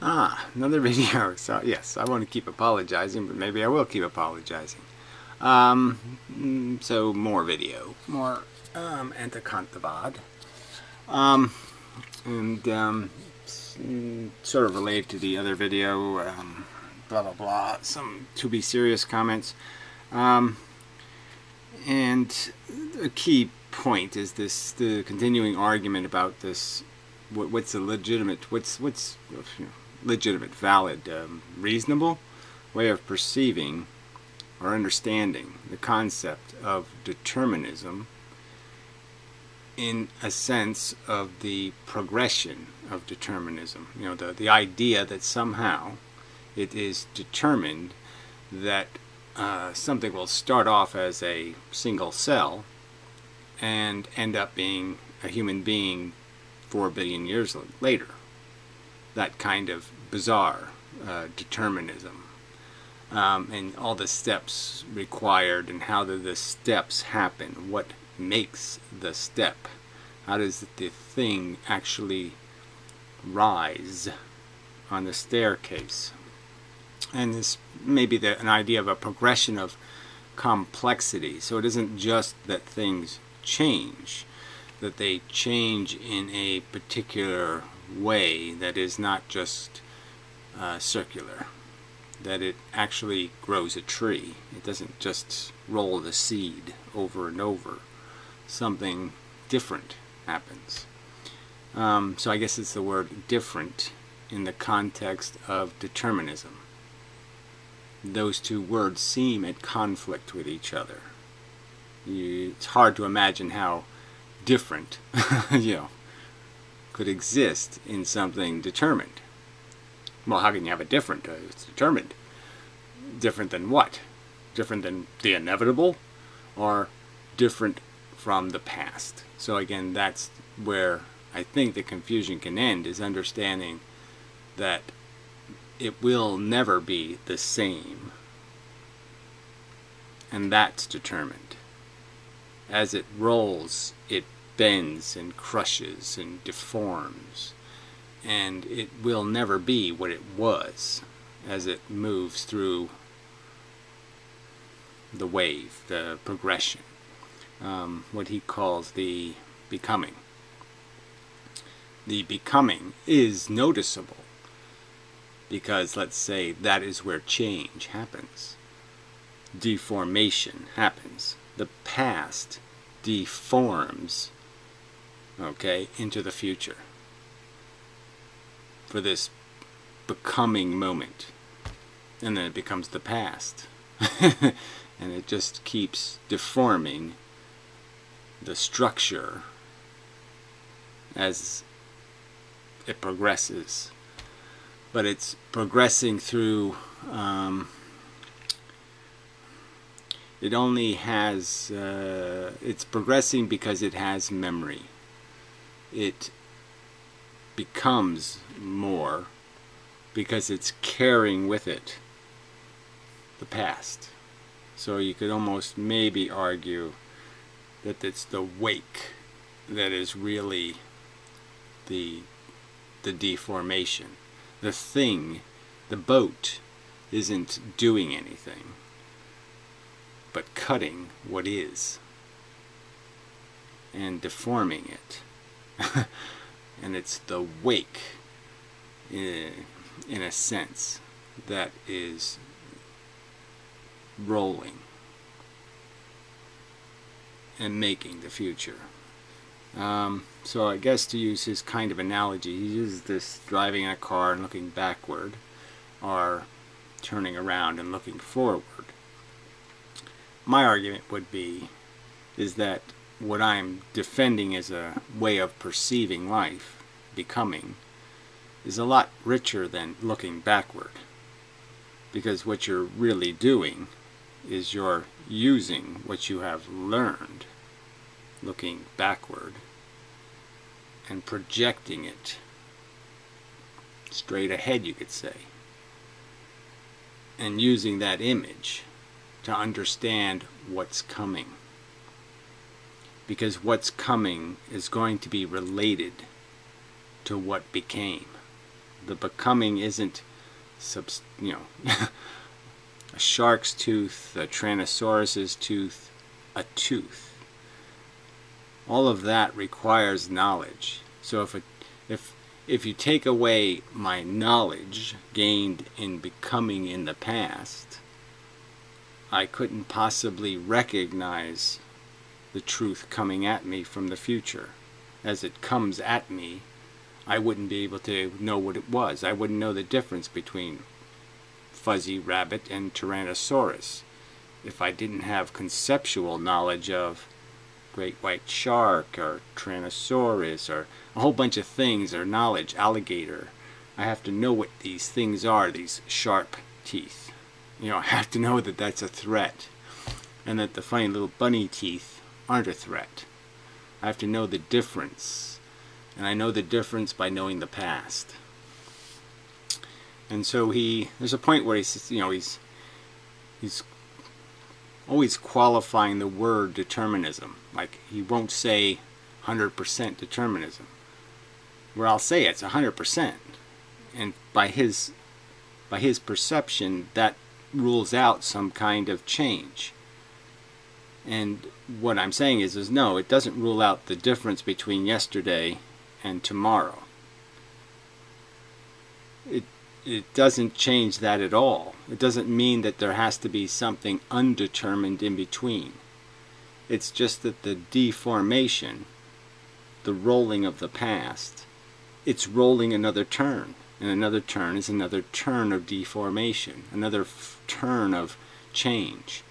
Another video. So yes, I want to keep apologizing, but maybe I will keep apologizing. So more video, more antikantavad, and sort of related to the other video, blah blah blah. Some to be serious comments, and a key point is the continuing argument about this. What's a legitimate? What's legitimate, valid, reasonable way of perceiving or understanding the concept of determinism in a sense of the progression of determinism. You know, the idea that somehow it is determined that something will start off as a single cell and end up being a human being 4 billion years later. That kind of bizarre determinism, and all the steps required, and how do the steps happen, what makes the step, how does the thing actually rise on the staircase. And this may be an idea of a progression of complexity. So it isn't just that things change, that they change in a particular way that is not just circular, that it actually grows a tree. It doesn't just roll the seed over and over. Something different happens. So I guess it's the word different in the context of determinism. Those two words seem at conflict with each other. It's hard to imagine how different could exist in something determined. Well, how can you have a different? It's determined. Different than what? Different than the inevitable? Or different from the past? So again, that's where I think the confusion can end, is understanding that it will never be the same. And that's determined. As it rolls, it bends and crushes and deforms, and it will never be what it was as it moves through the wave, the progression, what he calls the becoming. The becoming is noticeable because, let's say, that is where change happens. Deformation happens. The past deforms, okay, into the future for this becoming moment, and then it becomes the past. And it just keeps deforming the structure as it progresses. But it's progressing through it only has it's progressing because it has memory. It becomes more because it's carrying with it the past. So you could almost maybe argue that it's the wake that is really the deformation. The thing, the boat, isn't doing anything but cutting what is and deforming it. And it's the wake, in a sense, that is rolling and making the future. So I guess, to use his kind of analogy, he uses this driving in a car and looking backward, or turning around and looking forward. My argument would be is that what I'm defending as a way of perceiving life, becoming, is a lot richer than looking backward. Because what you're really doing is you're using what you have learned, looking backward, and projecting it straight ahead, you could say, and using that image to understand what's coming. Because what's coming is going to be related to what became. The becoming isn't, a shark's tooth, a Tyrannosaurus's tooth, a tooth. All of that requires knowledge. So if you take away my knowledge gained in becoming in the past, I couldn't possibly recognize the truth coming at me from the future. As it comes at me, I wouldn't be able to know what it was. I wouldn't know the difference between fuzzy rabbit and Tyrannosaurus if I didn't have conceptual knowledge of great white shark or Tyrannosaurus or a whole bunch of things, or knowledge, alligator. I have to know what these things are, these sharp teeth. I have to know that that's a threat, and that the funny little bunny teeth aren't a threat. I have to know the difference, and I know the difference by knowing the past. And so there's a point where he's always qualifying the word determinism. Like, he won't say 100% determinism, where I'll say it's 100%, and by his perception, that rules out some kind of change. And what I'm saying is no, it doesn't rule out the difference between yesterday and tomorrow. It doesn't change that at all. It doesn't mean that there has to be something undetermined in between. It's just that the deformation, the rolling of the past, it's rolling another turn. And another turn is another turn of deformation, another turn of change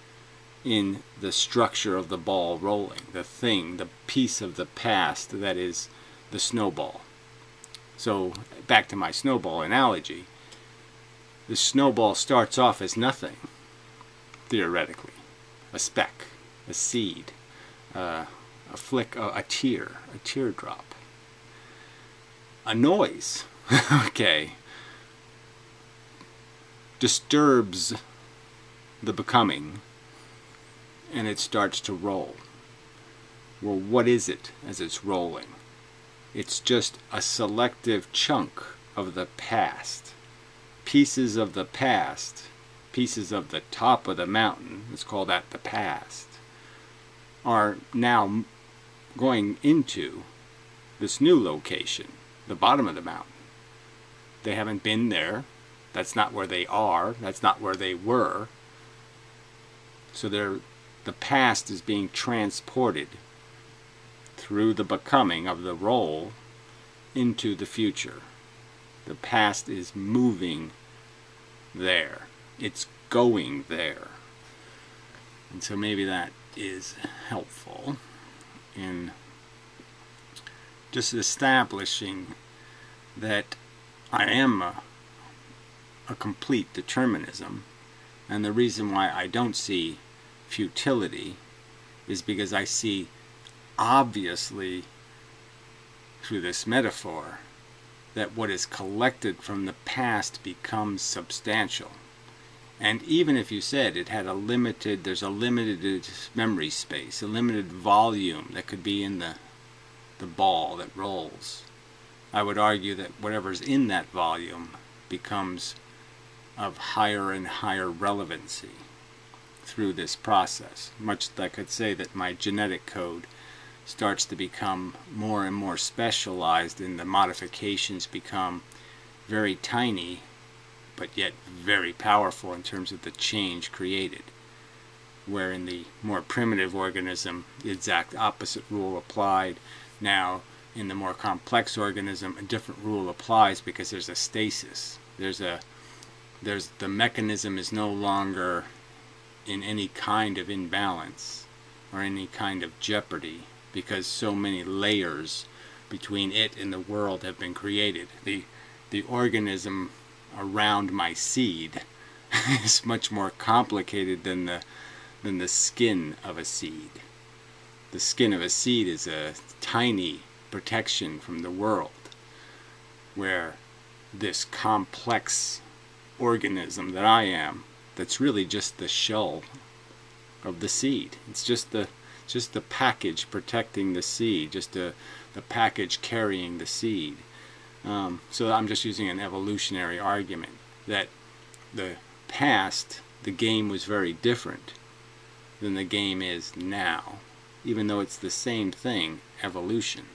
in the structure of the ball rolling, the thing, the piece of the past that is the snowball. So back to my snowball analogy, the snowball starts off as nothing, theoretically. A speck, a seed, a flick, a teardrop, a noise, okay, disturbs the becoming, and it starts to roll. Well, what is it as it's rolling? It's just a selective chunk of the past. Pieces of the past, pieces of the top of the mountain, let's call that the past, are now going into this new location, the bottom of the mountain. They haven't been there. That's not where they are. That's not where they were. So the past is being transported through the becoming of the roll into the future. The past is moving there. It's going there. And so maybe that is helpful in just establishing that I am a complete determinism, and the reason why I don't see futility is because I see obviously through this metaphor that what is collected from the past becomes substantial. And even if you said it had there's a limited memory space, a limited volume that could be in the ball that rolls, I would argue that whatever's in that volume becomes of higher and higher relevancy through this process. Much like I'd say that my genetic code starts to become more and more specialized, and the modifications become very tiny but yet very powerful in terms of the change created. Where in the more primitive organism, the exact opposite rule applied. Now, in the more complex organism, a different rule applies because there's a stasis. The mechanism is no longer in any kind of imbalance or any kind of jeopardy, because so many layers between it and the world have been created. The organism around my seed is much more complicated than the skin of a seed. The skin of a seed is a tiny protection from the world, where this complex organism that I am, that's really just the shell of the seed. It's just the package protecting the seed, just the package carrying the seed. So I'm just using an evolutionary argument that the past, the game was very different than the game is now. Even though it's the same thing, evolution.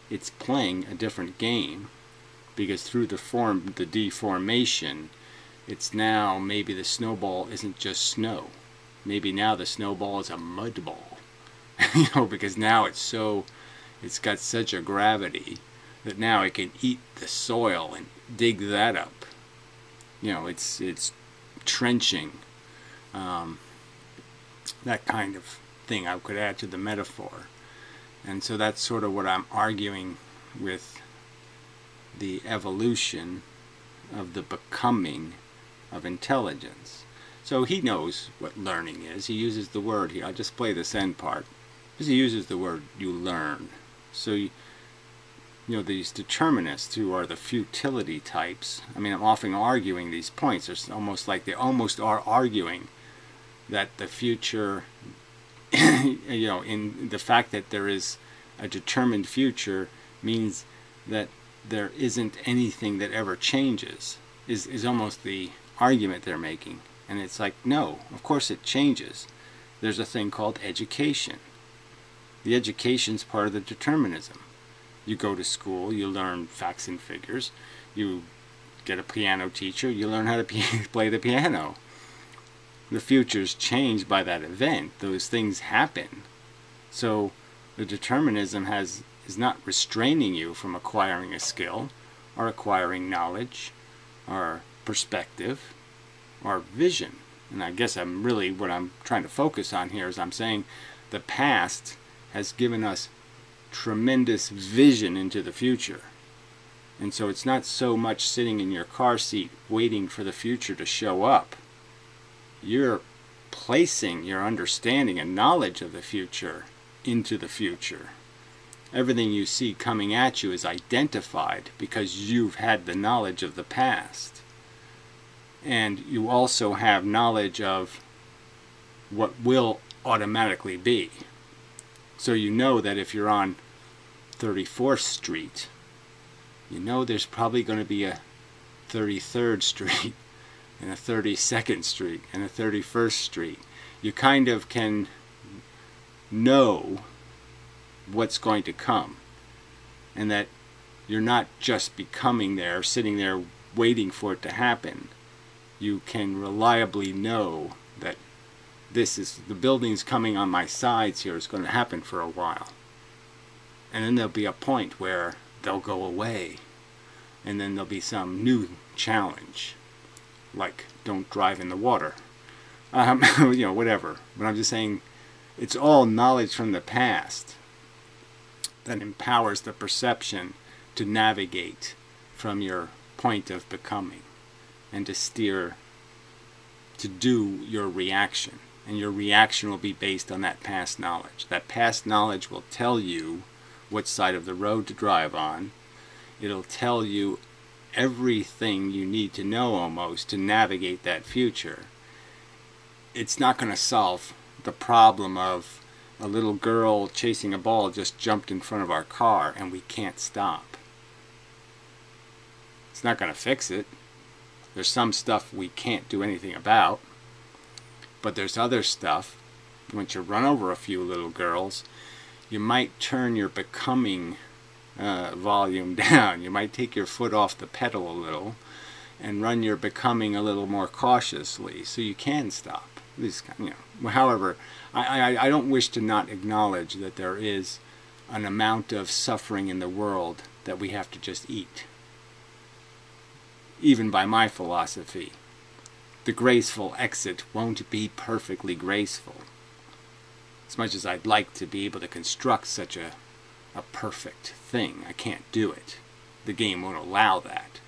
It's playing a different game because through the deformation, it's now maybe the snowball isn't just snow. Maybe now the snowball is a mud ball. Because now it's got such a gravity that now it can eat the soil and dig that up. It's trenching. That kind of thing I could add to the metaphor. And so that's sort of what I'm arguing with the evolution of the becoming of intelligence. So he knows what learning is. He uses the word here. I'll just play this end part. Because he uses the word you learn. So these determinists who are the futility types, I'm often arguing these points. It's almost like they almost are arguing that the future, in the fact that there is a determined future means that there isn't anything that ever changes, is almost the argument they're making. And it's like, no, of course it changes. There's a thing called education. The education's part of the determinism. You go to school, you learn facts and figures, you get a piano teacher, you learn how to play the piano. The future's changed by that event. Those things happen. So the determinism is not restraining you from acquiring a skill or acquiring knowledge or perspective or vision. And I guess what I'm trying to focus on here is I'm saying the past has given us tremendous vision into the future. And so it's not so much sitting in your car seat waiting for the future to show up. You're placing your understanding and knowledge of the future into the future. Everything you see coming at you is identified because you've had the knowledge of the past. And you also have knowledge of what will automatically be. So you know that if you're on 34th Street, you know there's probably going to be a 33rd Street and a 32nd Street and a 31st Street. You kind of can know what's going to come, and that you're not just becoming there, sitting there waiting for it to happen. You can reliably know that the building's coming on my sides here. It's going to happen for a while. And then there'll be a point where they'll go away. And then there'll be some new challenge. Like, don't drive in the water. Whatever. But I'm just saying, it's all knowledge from the past that empowers the perception to navigate from your point of becoming and to steer, to do your reaction. And your reaction will be based on that past knowledge. That past knowledge will tell you what side of the road to drive on. It'll tell you everything you need to know almost to navigate that future. It's not going to solve the problem of a little girl chasing a ball just jumped in front of our car and we can't stop. It's not going to fix it. There's some stuff we can't do anything about. But there's other stuff. Once you run over a few little girls, you might turn your becoming volume down. You might take your foot off the pedal a little and run your becoming a little more cautiously so you can stop. However, I don't wish to not acknowledge that there is an amount of suffering in the world that we have to just eat. Even by my philosophy. The graceful exit won't be perfectly graceful. As much as I'd like to be able to construct such a perfect thing, I can't do it. The game won't allow that.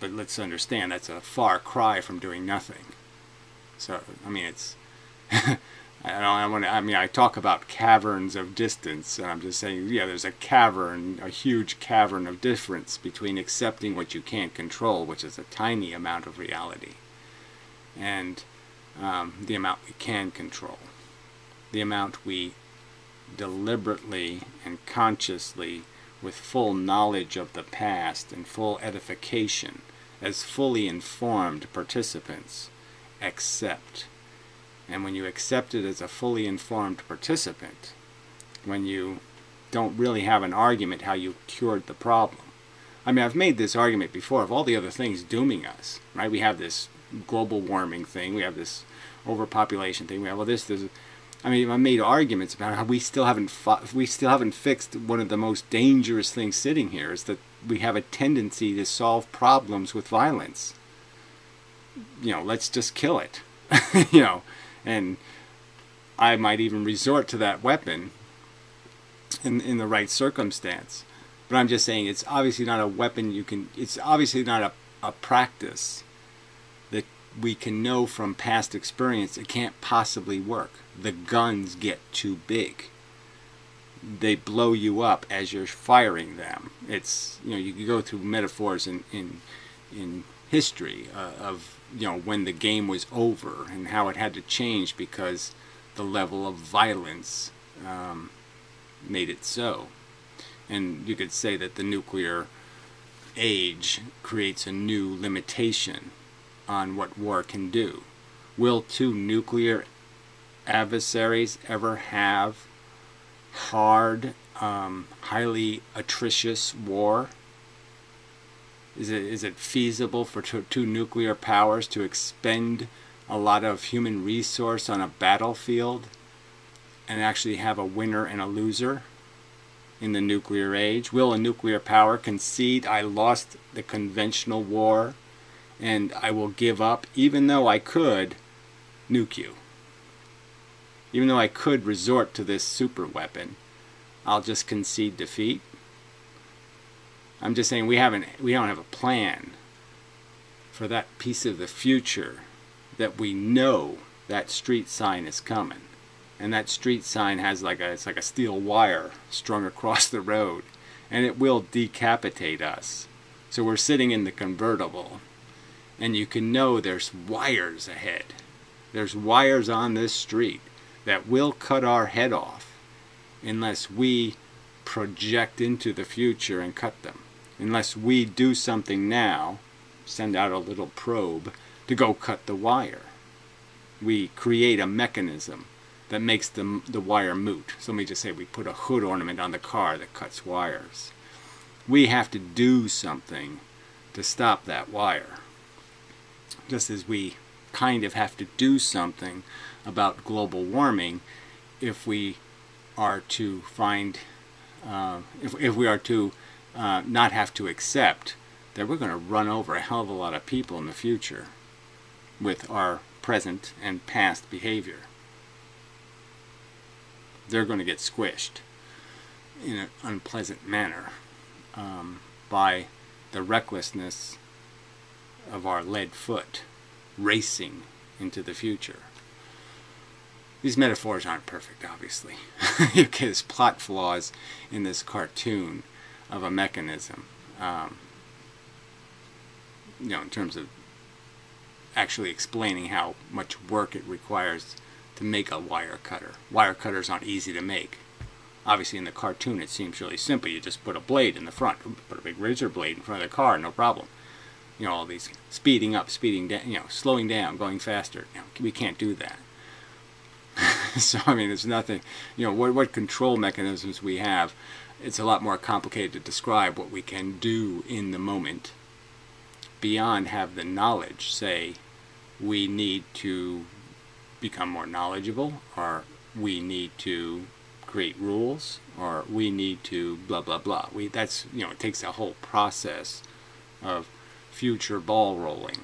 But let's understand that's a far cry from doing nothing. So, it's I talk about caverns of distance, and I'm just saying, yeah, there's a cavern, a huge cavern of difference between accepting what you can't control, which is a tiny amount of reality, and the amount we can control, the amount we deliberately and consciously with full knowledge of the past and full edification, as fully informed participants accept. And when you accept it as a fully informed participant, when you don't really have an argument how you cured the problem. I mean, I've made this argument before of all the other things dooming us, right? We have this global warming thing, we have this overpopulation thing, we have all this. I mean, I made arguments about how we still haven't fixed one of the most dangerous things sitting here, is that we have a tendency to solve problems with violence. You know, let's just kill it. You know, and I might even resort to that weapon in the right circumstance. But I'm just saying, it's obviously not a weapon you can, it's obviously not a practice that we can know from past experience. It can't possibly work. The guns get too big. They blow you up as you're firing them. It's, you know, you can go through metaphors in history of, you know, when the game was over and how it had to change because the level of violence made it so. And you could say that the nuclear age creates a new limitation on what war can do. Will two nuclear adversaries ever have hard, highly atrocious war? Is it feasible for two nuclear powers to expend a lot of human resource on a battlefield and actually have a winner and a loser in the nuclear age? Will a nuclear power concede, I lost the conventional war and I will give up, even though I could nuke you? Even though I could resort to this super weapon, I'll just concede defeat? I'm just saying we don't have a plan for that piece of the future that we know that street sign is coming. And that street sign has it's like a steel wire strung across the road, and it will decapitate us. So we're sitting in the convertible, and you can know there's wires ahead. There's wires on this street that will cut our head off unless we project into the future and cut them. Unless we do something now, send out a little probe to go cut the wire. We create a mechanism that makes the wire moot. So let me just say we put a hood ornament on the car that cuts wires. We have to do something to stop that wire. Just as we kind of have to do something about global warming if we are to find, if we are to not have to accept that we're going to run over a hell of a lot of people in the future with our present and past behavior. They're going to get squished in an unpleasant manner by the recklessness of our lead foot racing into the future. These metaphors aren't perfect, obviously. There's plot flaws in this cartoon of a mechanism, you know, in terms of actually explaining how much work it requires to make a wire cutter. Wire cutters aren't easy to make. Obviously in the cartoon it seems really simple. You just put a blade in the front, put a big razor blade in front of the car, no problem. You know, all these speeding up, speeding down, you know, slowing down, going faster. You know, we can't do that. So I mean, there's nothing, you know, what control mechanisms we have. It's a lot more complicated to describe what we can do in the moment beyond have the knowledge say we need to become more knowledgeable, or we need to create rules, or we need to blah blah blah. That's, you know, it takes a whole process of future ball rolling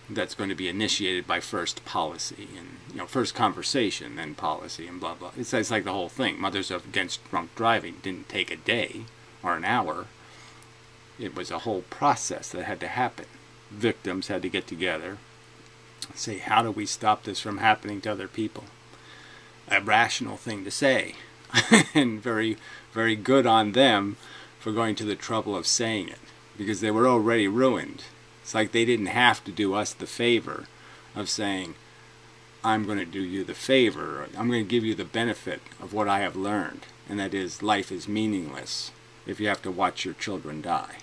that's going to be initiated by first policy and, you know, first conversation, then policy, and blah blah. It's like the whole thing. Mothers Against Drunk Driving didn't take a day or an hour. It was a whole process that had to happen. Victims had to get together, say, how do we stop this from happening to other people? A rational thing to say, and very, very good on them for going to the trouble of saying it, because they were already ruined. It's like they didn't have to do us the favor of saying, I'm going to do you the favor, or I'm going to give you the benefit of what I have learned. and that is, life is meaningless if you have to watch your children die.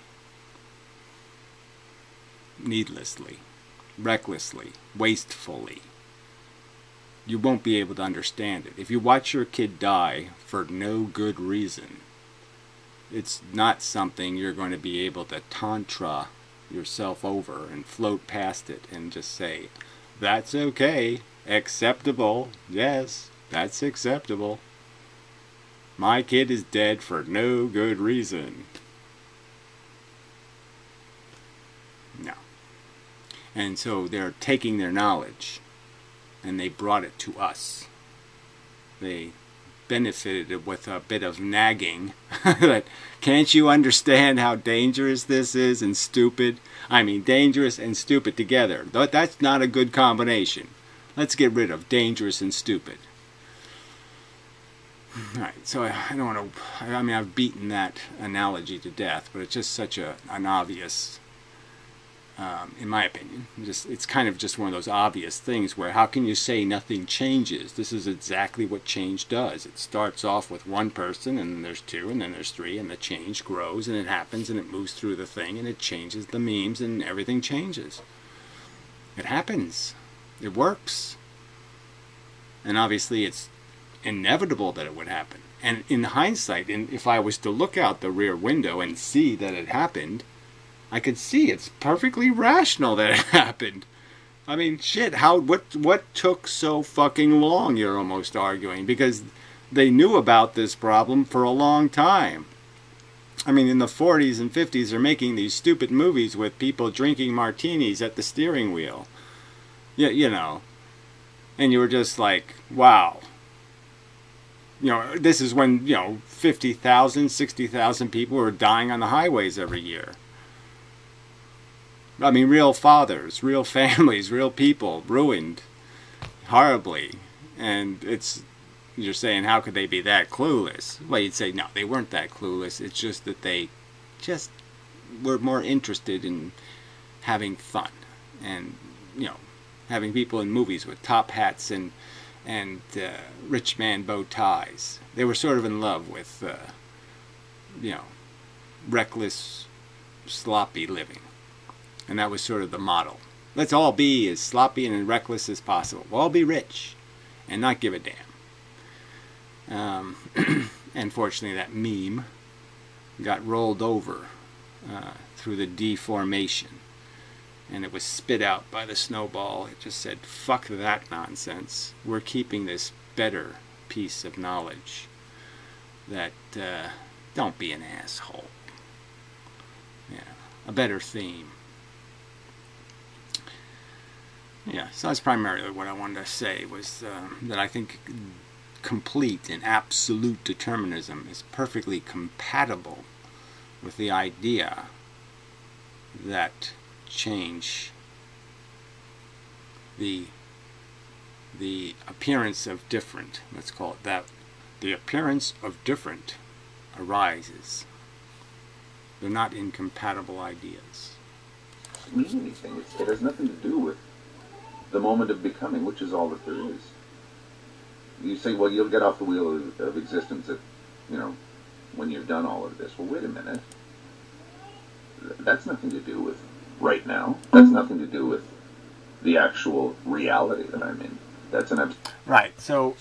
Needlessly, recklessly, wastefully. You won't be able to understand it. If you watch your kid die for no good reason, it's not something you're going to be able to tantra yourself over and float past it and just say, that's okay, acceptable, yes, that's acceptable. My kid is dead for no good reason. No. And so they're taking their knowledge and they brought it to us. They benefited with a bit of nagging. But can't you understand how dangerous this is and stupid? I mean, dangerous and stupid together. That's not a good combination. Let's get rid of dangerous and stupid. Alright, so I don't want to... I mean, I've beaten that analogy to death, but it's just such an obvious... in my opinion, it's kind of just one of those obvious things where how can you say nothing changes? This is exactly what change does. It starts off with one person, and then there's two, and then there's three, and the change grows, and it happens, and it moves through the thing, and it changes the memes, and everything changes. It happens. It works. And obviously it's inevitable that it would happen. And in hindsight, if I was to look out the rear window and see that it happened, I could see it's perfectly rational that it happened. I mean, shit, what took so fucking long, you're almost arguing? Because they knew about this problem for a long time. I mean, in the 40s and 50s, they're making these stupid movies with people drinking martinis at the steering wheel. Yeah, you know. And you were just like, wow. You know, this is when, 50,000, 60,000 people were dying on the highways every year. I mean, real fathers, real families, real people ruined horribly. And you're saying, how could they be that clueless? Well, you'd say, no, they weren't that clueless. It's just that they just were more interested in having fun. And, having people in movies with top hats and rich man bow ties. They were sort of in love with, reckless, sloppy living. And that was sort of the model. Let's all be as sloppy and reckless as possible. We'll all be rich and not give a damn. And fortunately that meme got rolled over through the deformation. And it was spit out by the snowball. It just said, fuck that nonsense. We're keeping this better piece of knowledge that don't be an asshole. Yeah, a better theme. Yeah, so that's primarily what I wanted to say, was that I think complete and absolute determinism is perfectly compatible with the idea that change, the appearance of different, let's call it that, the appearance of different arises. They're not incompatible ideas. It doesn't mean anything. It has nothing to do with the moment of becoming, which is all that there is. You say, well, you'll get off the wheel of existence at, when you've done all of this. Well, wait a minute. That's nothing to do with right now. That's nothing to do with the actual reality that I'm in. That's an right. So,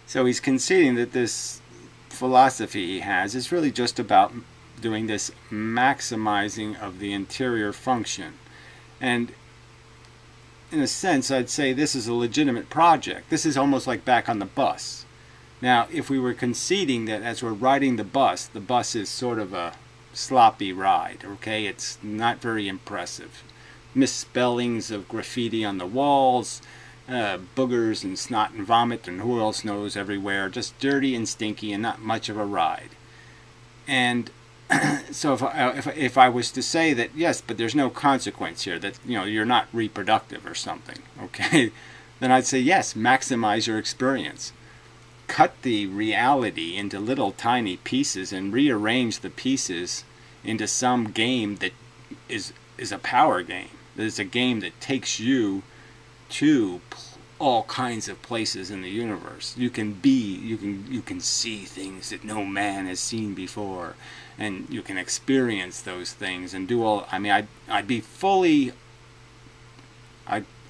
so he's conceding that this philosophy he has is really just about doing this maximizing of the interior function. And in a sense, I'd say this is a legitimate project. This is almost like Back on the Bus. Now, if we were conceding that as we're riding the bus is sort of a sloppy ride, okay? It's not very impressive. Misspellings of graffiti on the walls, boogers and snot and vomit and who else knows everywhere, just dirty and stinky and not much of a ride. And so if I was to say that, yes, but there's no consequence here, that you're not reproductive or something, okay, then I'd say yes, maximize your experience. Cut the reality into little tiny pieces and rearrange the pieces into some game that is a power game. That is a game that takes you to all kinds of places in the universe. You can see things that no man has seen before, and you can experience those things and do all. I mean, I'd be fully.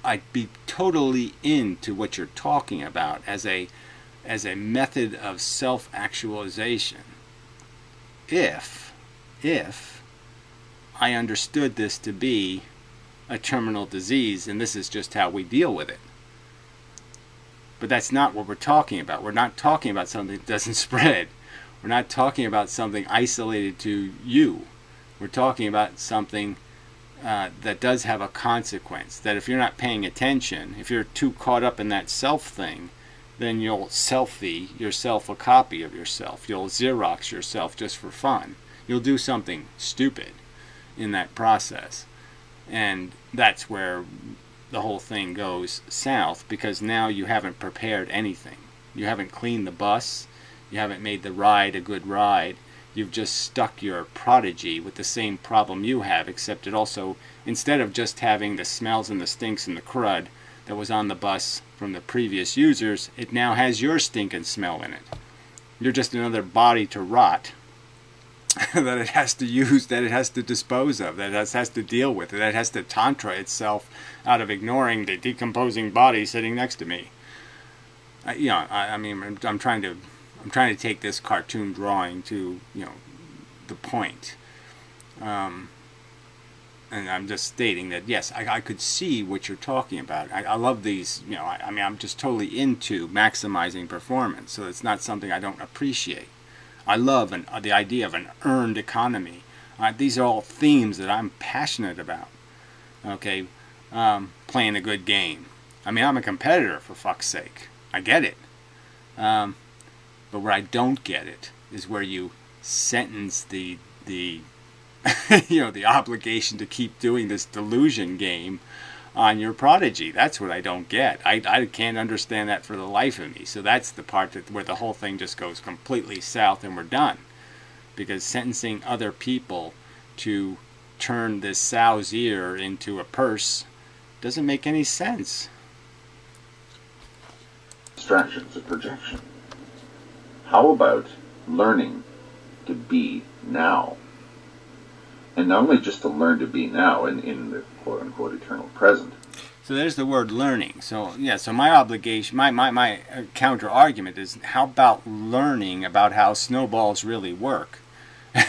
I'd be totally into what you're talking about as a method of self-actualization. If I understood this to be a terminal disease, and this is just how we deal with it. But that's not what we're talking about. We're not talking about something that doesn't spread. We're not talking about something isolated to you. We're talking about something that does have a consequence. That if you're not paying attention, if you're too caught up in that self thing, then you'll selfie yourself a copy of yourself. You'll Xerox yourself just for fun. You'll do something stupid in that process. And that's where the whole thing goes south, because now you haven't prepared anything. You haven't cleaned the bus. You haven't made the ride a good ride. You've just stuck your prodigy with the same problem you have, except it also, instead of just having the smells and the stinks and the crud that was on the bus from the previous users, it now has your stink and smell in it. You're just another body to rot that it has to use, that it has to dispose of, that it has to deal with, that it has to tantra itself out of ignoring the decomposing body sitting next to me. I mean, I'm trying to take this cartoon drawing to, the point. And I'm just stating that, yes, I could see what you're talking about. I love these, I mean, I'm just totally into maximizing performance, so it's not something I don't appreciate. I love the idea of an earned economy. These are all themes that I'm passionate about. Okay, playing a good game. I mean, I'm a competitor, for fuck's sake. I get it. But where I don't get it is where you sentence the the obligation to keep doing this delusion game on your prodigy. That's what I don't get. I can't understand that for the life of me. So that's the part where the whole thing just goes completely south and we're done. Because sentencing other people to turn this sow's ear into a purse doesn't make any sense. Distractions of projection. How about learning to be now? And not only just to learn to be now in the quote-unquote eternal present. So there's the word learning. So yeah, so my obligation, my counter-argument is, how about learning about how snowballs really work?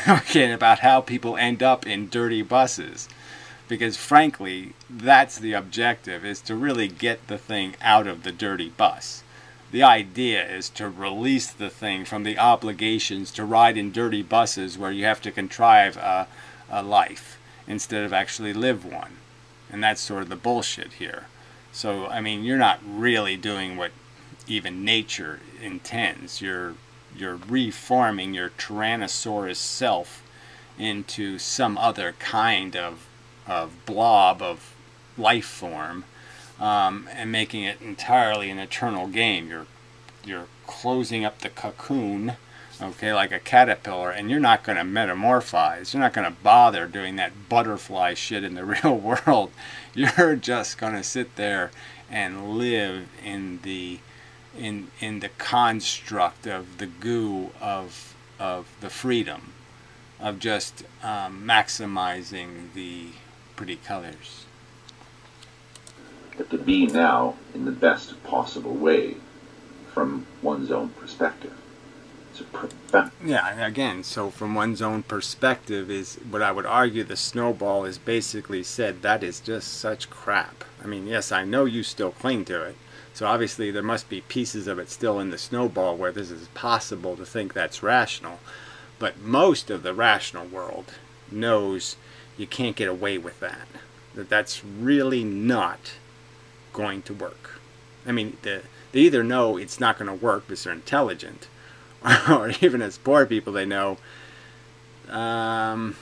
Okay, about how people end up in dirty buses. Because frankly, that's the objective, is to really get the thing out of the dirty bus. The idea is to release the thing from the obligations to ride in dirty buses where you have to contrive a life instead of actually live one. And that's sort of the bullshit here. So, I mean, you're not really doing what even nature intends. You're reforming your Tyrannosaurus self into some other kind of blob of life form, and making it entirely an eternal game. You're closing up the cocoon, okay, like a caterpillar, and you're not going to metamorphize. You're not going to bother doing that butterfly shit in the real world. You're just going to sit there and live in the construct of the goo of the freedom of just maximizing the pretty colors. But to be now in the best possible way from one's own perspective. Yeah, again, so from one's own perspective is what I would argue the snowball is basically said, that is just such crap. I mean, yes, I know you still cling to it, so obviously there must be pieces of it still in the snowball where this is possible to think that's rational, but most of the rational world knows you can't get away with that. That's really not going to work. I mean, they either know it's not going to work because they're intelligent, or even as poor people they know, let's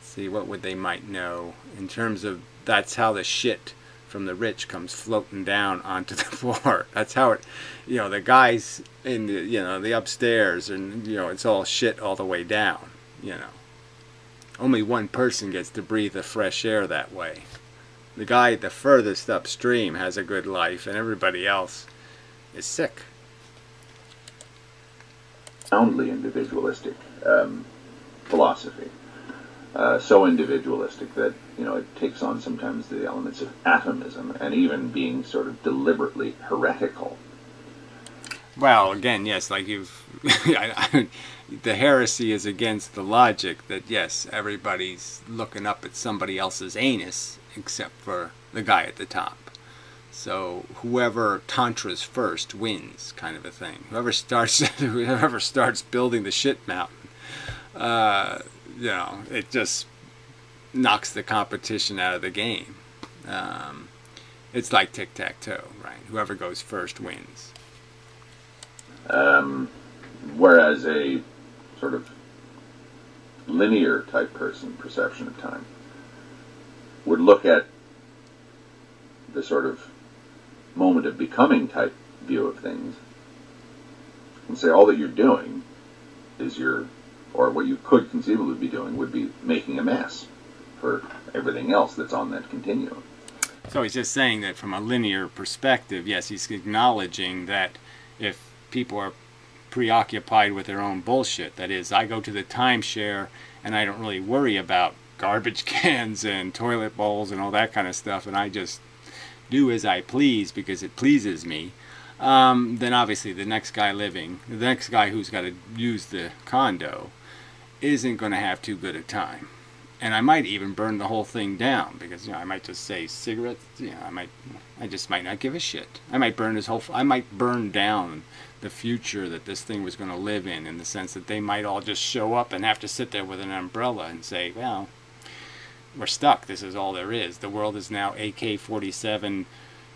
see, what would they might know in terms of that's how the shit from the rich comes floating down onto the floor. That's how it, the guys in the, the upstairs, and, it's all shit all the way down, Only one person gets to breathe the fresh air that way. The guy the furthest upstream has a good life, and everybody else is sick. Soundly individualistic philosophy. So individualistic that, you know, it takes on sometimes the elements of atomism and even being sort of deliberately heretical. Well, again, yes, like you've... the heresy is against the logic that, yes, everybody's looking up at somebody else's anus except for the guy at the top. So whoever tantras first wins, kind of a thing. Whoever starts building the shit mountain, you know, it just knocks the competition out of the game. It's like tic-tac-toe, right? Whoever goes first wins. Whereas a sort of linear type person, perception of time, would look at the sort of moment of becoming type view of things and say all that you're doing is or what you could conceivably be doing would be making a mess for everything else that's on that continuum. So he's just saying that from a linear perspective, yes, he's acknowledging that if people are preoccupied with their own bullshit, that is, I go to the timeshare and I don't really worry about garbage cans and toilet bowls and all that kind of stuff, and I just do as I please because it pleases me, then obviously the next guy who's got to use the condo isn't going to have too good a time. And I might even burn the whole thing down because, you know, I might just say cigarettes, you know, I just might not give a shit. I might burn down the future that this thing was going to live in the sense that they might all just show up and have to sit there with an umbrella and say, well, we're stuck. This is all there is. The world is now AK-47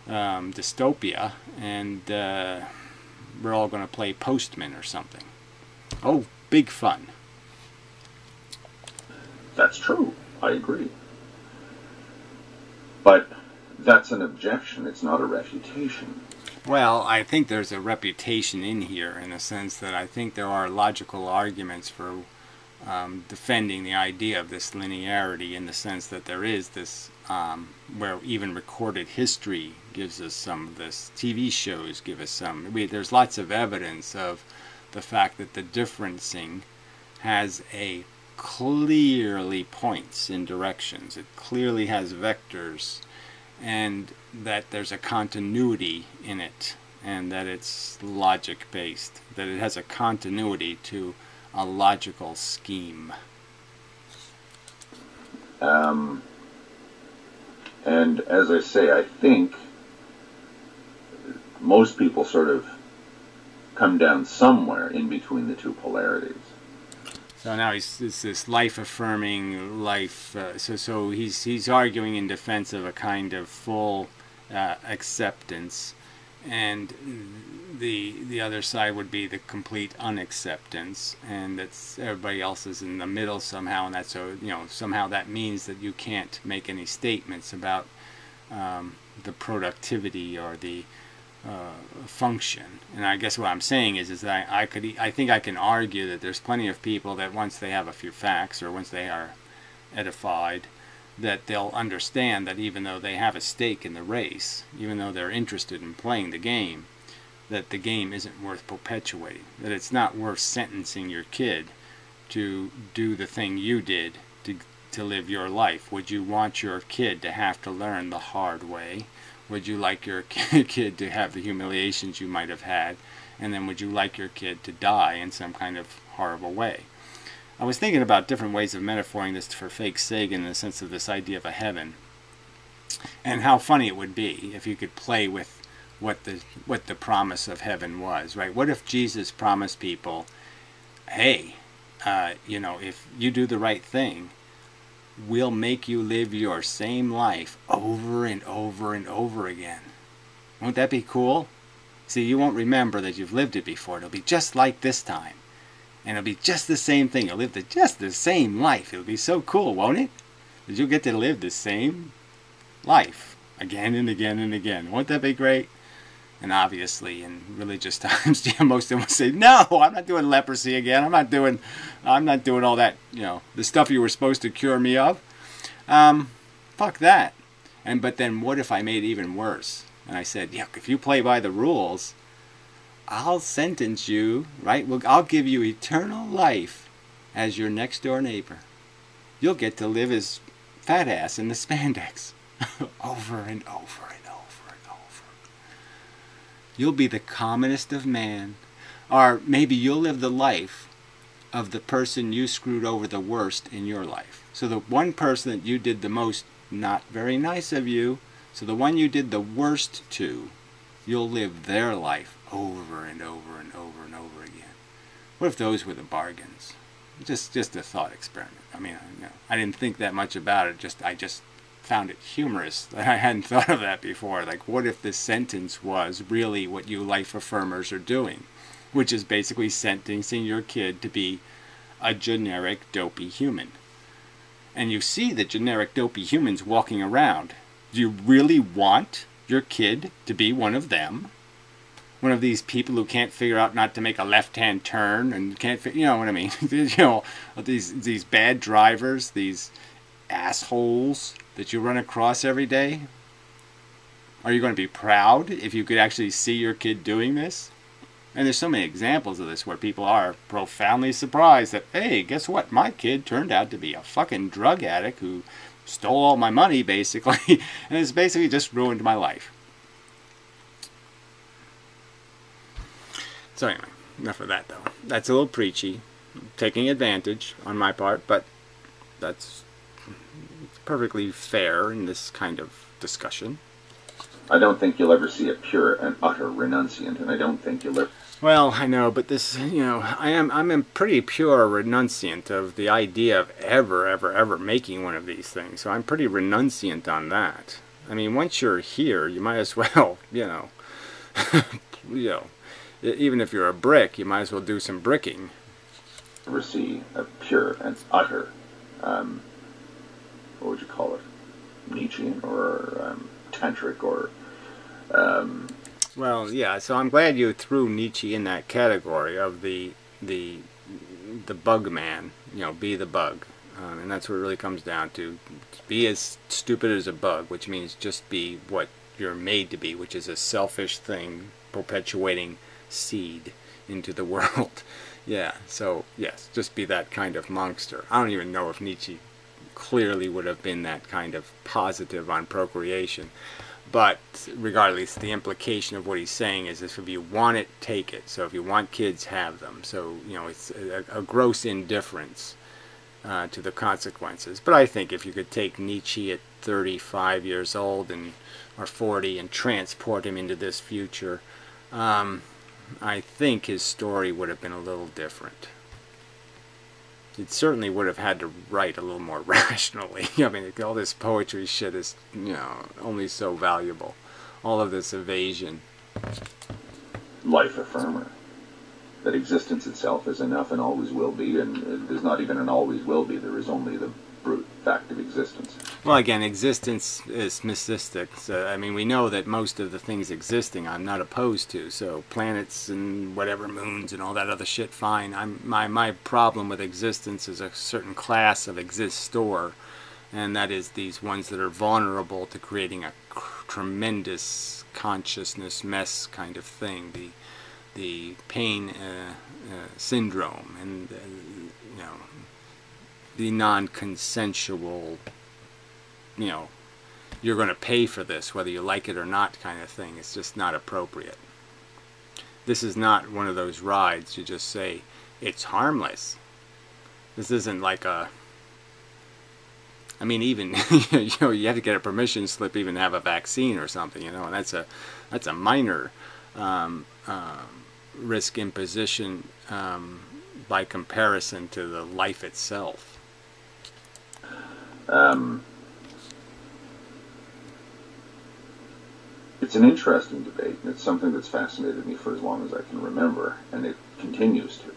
dystopia, and we're all going to play postman or something. Oh, big fun. That's true. I agree. But that's an objection. It's not a refutation. Well, I think there's a reputation in here in the sense that I think there are logical arguments for defending the idea of this linearity in the sense that there is this, where even recorded history gives us some of this, TV shows give us some. There's lots of evidence of the fact that the differencing has clearly points in directions. It clearly has vectors, and that there's a continuity in it, and that it's logic based, that it has a continuity to a logical scheme. And as I say, I think most people sort of come down somewhere in between the two polarities. So now it's this life-affirming life. So he's arguing in defense of a kind of full acceptance, and the other side would be the complete unacceptance, and that's everybody else is in the middle somehow, and that's, so, you know, somehow that means that you can't make any statements about the productivity or the function. And I guess what I'm saying is that I think I can argue that there's plenty of people that once they have a few facts, or once they are edified, that they'll understand that even though they have a stake in the race, even though they're interested in playing the game, that the game isn't worth perpetuating, that it's not worth sentencing your kid to do the thing you did to live your life. Would you want your kid to have to learn the hard way? Would you like your kid to have the humiliations you might have had? And then would you like your kid to die in some kind of horrible way? I was thinking about different ways of metaphoring this for fake Sagan in the sense of this idea of a heaven, and how funny it would be if you could play with what the promise of heaven was, right? What if Jesus promised people, hey, you know, if you do the right thing, we'll make you live your same life over and over and over again. Won't that be cool? See, you won't remember that you've lived it before. It'll be just like this time. And it'll be just the same thing. You'll live just the same life. It'll be so cool, won't it? That you'll get to live the same life again and again and again. Won't that be great? And obviously, in religious times, most of them will say, "No, I'm not doing leprosy again. I'm not doing all that. You know, the stuff you were supposed to cure me of. Fuck that." But then what if I made it even worse? And I said, yeah, if you play by the rules, I'll sentence you, right? Well, I'll give you eternal life as your next door neighbor. You'll get to live as fat ass in the spandex over and over and over and over. You'll be the commonest of man. Or maybe you'll live the life of the person you screwed over the worst in your life. So the one person that you did the most not very nice of you, so the one you did the worst to, you'll live their life over and over and over and over again. What if those were the bargains? Just a thought experiment. I mean, I didn't think that much about it. I just found it humorous that I hadn't thought of that before. Like, what if this sentence was really what you life affirmers are doing, which is basically sentencing your kid to be a generic dopey human? And you see the generic dopey humans walking around. Do you really want your kid to be one of them? One of these people who can't figure out not to make a left-hand turn and can't, you know what I mean? These bad drivers, these assholes that you run across every day. Are you going to be proud if you could actually see your kid doing this? And there's so many examples of this where people are profoundly surprised that, hey, guess what? My kid turned out to be a fucking drug addict who stole all my money, basically, and it's basically just ruined my life. So anyway, enough of that, though. That's a little preachy, taking advantage on my part, but that's perfectly fair in this kind of discussion. I don't think you'll ever see a pure and utter renunciant, and I don't think you'll ever... Well, I know, but this, I'm a pretty pure renunciant of the idea of ever making one of these things. So I'm pretty renunciant on that. I mean, once you're here, you might as well, even if you're a brick, you might as well do some bricking. Ever see a pure and utter, what would you call it, Nietzschean or tantric or... Well, yeah, so I'm glad you threw Nietzsche in that category of the bug man, be the bug. And that's what it really comes down to. Be as stupid as a bug, which means just be what you're made to be, which is a selfish thing perpetuating seed into the world. Yeah, so yes, just be that kind of monster. I don't even know if Nietzsche clearly would have been that kind of positive on procreation. But regardless, the implication of what he's saying is if you want it, take it. So if you want kids, have them. So, it's a gross indifference to the consequences. But I think if you could take Nietzsche at 35 years old or 40 and transport him into this future, I think his story would have been a little different. It certainly would have had to write a little more rationally. I mean, all this poetry shit is, only so valuable. All of this evasion. Life affirmer. That existence itself is enough and always will be, and there's not even an always will be. There is only the brute fact of existence. Well, again, existence is mystic. So, I mean, we know that most of the things existing I'm not opposed to. So planets and whatever, moons and all that other shit, fine. My problem with existence is a certain class of existor, and that is these ones that are vulnerable to creating a tremendous consciousness mess kind of thing. The pain syndrome and the non-consensual, you're going to pay for this whether you like it or not kind of thing. It's just not appropriate. This is not one of those rides you just say it's harmless. This isn't like even you have to get a permission slip even to have a vaccine or something, and that's a minor risk imposition by comparison to the life itself. It's an interesting debate, and it's something that's fascinated me for as long as I can remember, and it continues to.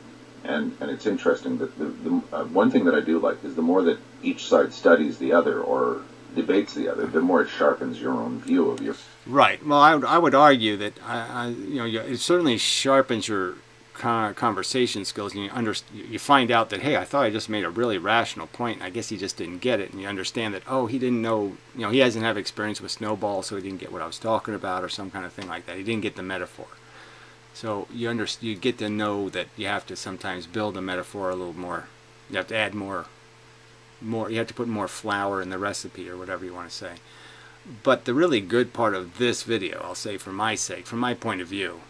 And it's interesting that the one thing that I do like is the more that each side studies the other or debates the other, the more it sharpens your own view of your... Right. Well, I would argue that it certainly sharpens your conversation skills, and you find out that, hey, I thought I just made a really rational point, and I guess he just didn't get it, and you understand that, oh, he didn't know, he hasn't had experience with Snowball, so he didn't get what I was talking about, or some kind of thing like that. He didn't get the metaphor. So you get to know that you have to sometimes build a metaphor a little more. You have to add more. You have to put more flour in the recipe, or whatever you want to say. But the really good part of this video, I'll say for my sake, from my point of view,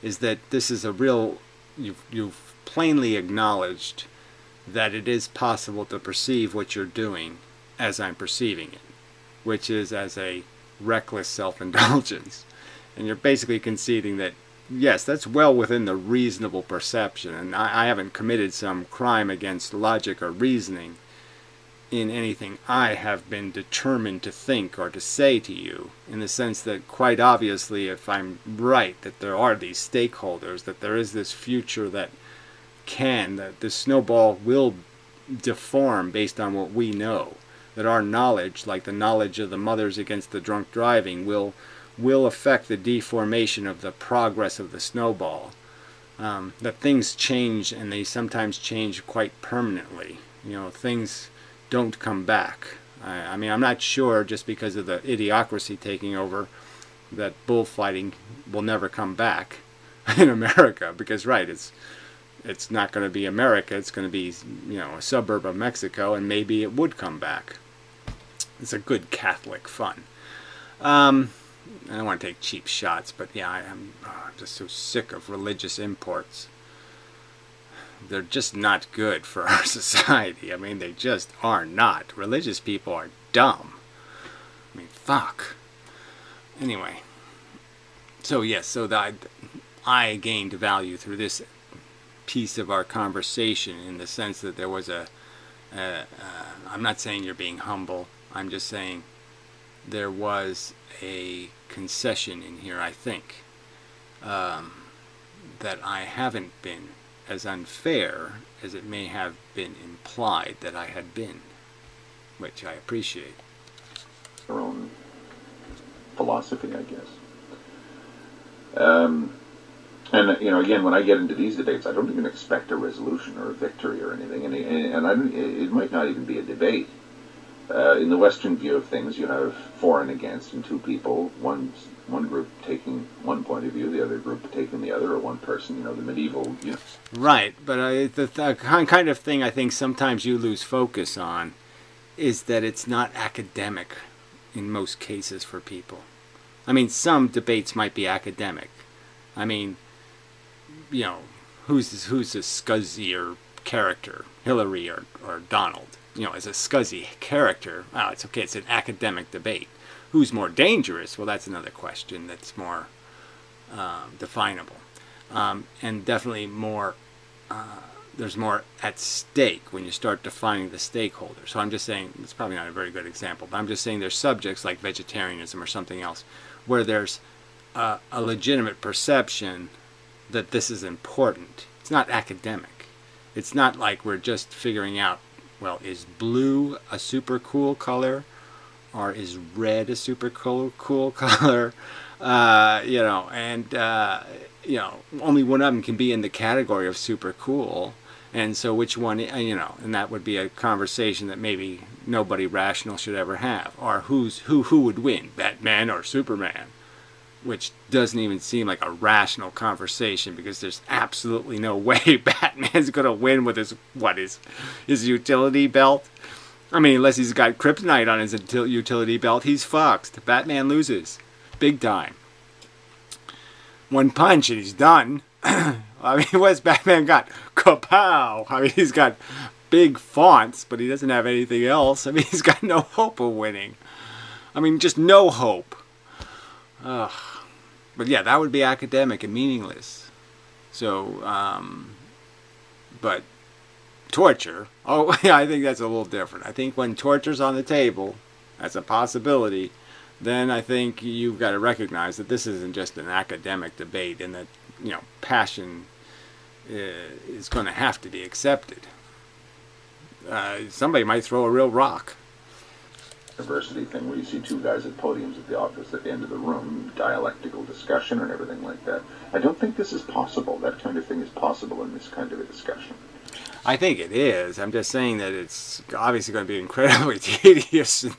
is that this is a real, you've plainly acknowledged that it is possible to perceive what you're doing as I'm perceiving it, which is as a reckless self-indulgence. And you're basically conceding that, yes, that's well within the reasonable perception, and I haven't committed some crime against logic or reasoning in anything I have been determined to think or to say to you, in the sense that quite obviously, if I'm right, that there are these stakeholders, that there is this future that the snowball will deform based on what we know, that our knowledge, like the knowledge of the mothers against the drunk driving, will affect the deformation of the progress of the snowball, that things change, and they sometimes change quite permanently. Things don't come back. I mean, I'm not sure, just because of the idiocracy taking over, that bullfighting will never come back in America, because it's not going to be America, it's going to be a suburb of Mexico, and maybe it would come back. It's a good Catholic fun. I don't want to take cheap shots, but yeah, I'm just so sick of religious imports. They're just not good for our society. I mean, they just are not. Religious people are dumb. I mean, fuck. Anyway. So yes, I gained value through this piece of our conversation, in the sense that there was I'm not saying you're being humble. I'm just saying there was a concession in here, I think, that I haven't been as unfair as it may have been implied that I had been, which I appreciate. Their own philosophy, I guess. And again, when I get into these debates, I don't even expect a resolution or a victory or anything, and it might not even be a debate. In the Western view of things, you have for and against, and two people, one group taking one point of view, the other group taking the other, or one person, the medieval. Right, but the kind of thing I think sometimes you lose focus on is that it's not academic in most cases for people. I mean, some debates might be academic. I mean, who's a scuzzier character, Hillary or Donald? As a scuzzy character, it's okay, it's an academic debate. Who's more dangerous? Well, that's another question that's more definable. And definitely more, there's more at stake when you start defining the stakeholders. So I'm just saying, it's probably not a very good example, but I'm just saying there's subjects like vegetarianism or something else, where there's a legitimate perception that this is important. It's not academic. It's not like we're just figuring out, well, is blue a super cool color, or is red a super cool color? Only one of them can be in the category of super cool, and so which one, and that would be a conversation that maybe nobody rational should ever have. Or who would win, Batman or Superman? Which doesn't even seem like a rational conversation, because there's absolutely no way Batman's going to win with his utility belt. I mean, unless he's got kryptonite on his utility belt, he's fucked. Batman loses. Big time. One punch and he's done. I mean, what's Batman got? Kapow! I mean, he's got big fonts, but he doesn't have anything else. I mean, he's got no hope of winning. I mean, just no hope. Ugh. But yeah, that would be academic and meaningless. So, but torture, yeah, I think that's a little different. I think when torture's on the table as a possibility, then I think you've got to recognize that this isn't just an academic debate, and that, passion is going to have to be accepted. Somebody might throw a real rock. university thing where you see two guys at podiums at the opposite end of the room, dialectical discussion and everything like that. I don't think this is possible. That kind of thing is possible in this kind of a discussion. I think it is. I'm just saying that it's obviously going to be incredibly tedious. And,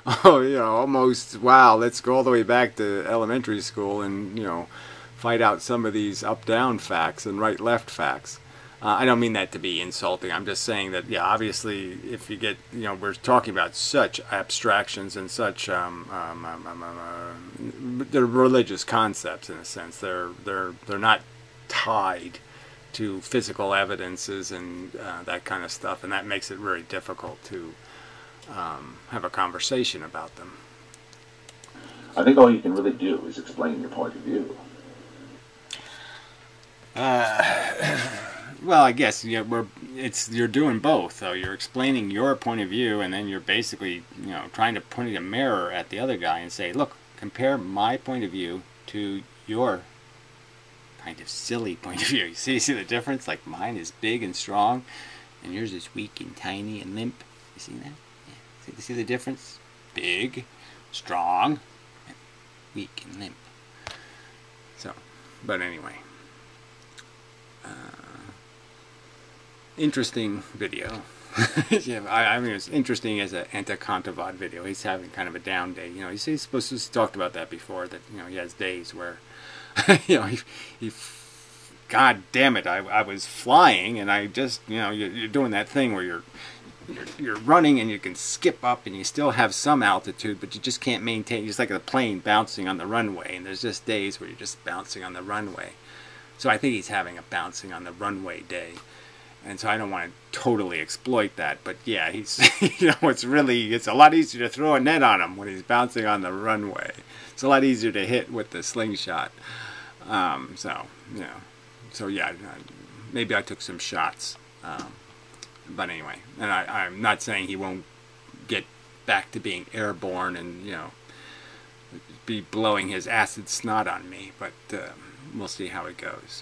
almost, wow, let's go all the way back to elementary school and, fight out some of these up-down facts and right-left facts. I don't mean that to be insulting. I'm just saying that, yeah, obviously, if you get, we're talking about such abstractions and such, they're religious concepts in a sense. They're not tied to physical evidences and that kind of stuff, and that makes it very difficult to have a conversation about them. I think all you can really do is explain your point of view. Well, I guess you're doing both. So you're explaining your point of view, and then you're basically trying to point a mirror at the other guy and say, look, compare my point of view to your kind of silly point of view. You see the difference? Like mine is big and strong, and yours is weak and tiny and limp. You see that? Yeah. See the difference? Big, strong, and weak and limp. So, but anyway. Interesting video. Yeah, I mean, it's interesting as an anti-Kantavad video. He's having kind of a down day. He's supposed to talked about that before. That he has days where, God damn it, I was flying and I just, you're doing that thing where you're running and you can skip up and you still have some altitude, but you just can't maintain. You're just like a plane bouncing on the runway, and there's just days where you're just bouncing on the runway. So I think he's having a bouncing on the runway day. And so I don't want to totally exploit that, but yeah, he's, it's a lot easier to throw a net on him when he's bouncing on the runway. It's a lot easier to hit with the slingshot. So yeah, maybe I took some shots. But anyway, and I'm not saying he won't get back to being airborne and, be blowing his acid snot on me, but we'll see how it goes.